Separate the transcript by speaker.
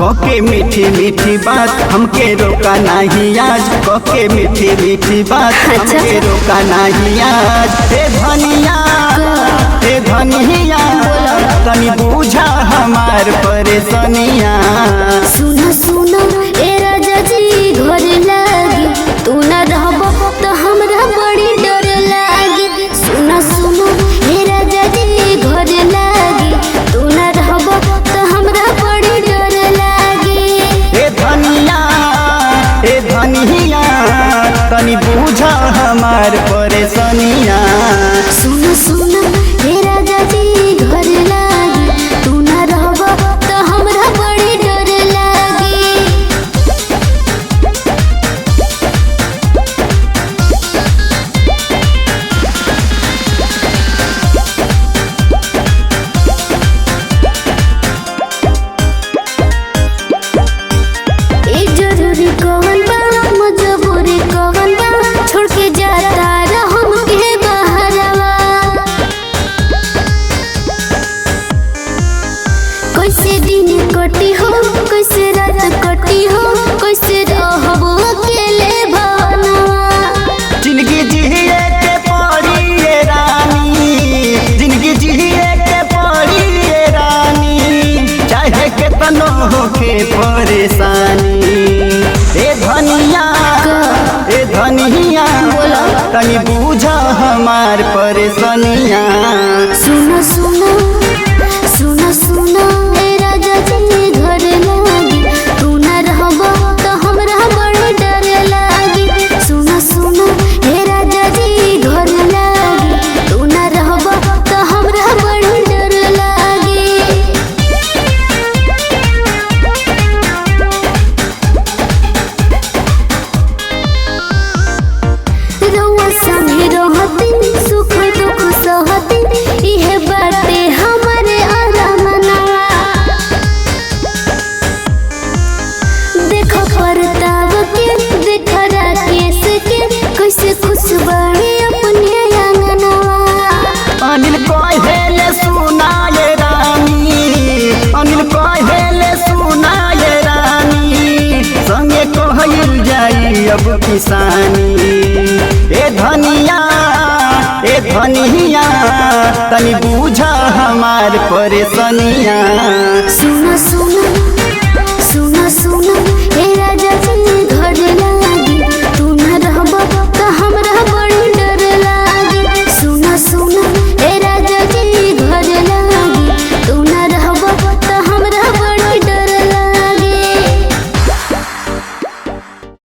Speaker 1: कोके मीठी मीठी बात हमके रोका नहीं आज, कोके मीठी मीठी बात हमके रोका नहीं आज। हे धनिया हे धनिया तनी बूझा हमार परेशानिया।
Speaker 2: सुना सुना ए राजा जी घर लागी, तू ना रहबो तो हमरा बड़ी डर लागी। सुना सुना ए राजा जी घर लागी, तू ना रहबो तो हमरा बड़ी डर लागी।
Speaker 1: हे धनिया तनी बूझा हमार परेशानिया।
Speaker 2: सुना सुना ए राजा जी घर लागी, तू ना रहबो तो हमरा बड़ी डर लागी। ए जरूरी कवन बा मजबूरी कवन बा, छोड़ के जाता रहम के बहरवा। कैसे दिन कटी हो कैसे रात कटी हो, कैसे रहब अकेले भवनवा।
Speaker 1: जिंदगी जिए के पड़ी ये रानी, जिंदगी जिए के पड़ी ये रानी, चाहे केतनो होके परेशानी। ए धनिया तनी बूझा हमार परेशानिया।
Speaker 2: सुना सुना सुना सुना ए राजा जी घर लागी, तू ना रहबो तो हमरा बड़ी डर लागी। सुना सुना ए राजा जी घर लागी, तू ना रहबो तो हमरा बड़ी डर लागी। रउआ संगे रहतिन सुख दुख सहतिन, इहे बाटे हमारे आरामनवा। देखो परताव के देख राकेश के, कैसे खुश बड़ी अपने आंगनवा।
Speaker 1: अनिल कहेले सुना ये रानी, अनिल कहेले सुना ये रानी, संगे कहल जाई अब किसानी। ए धनिया तनी बूझा हमार परेशानिया।
Speaker 2: सुना सुना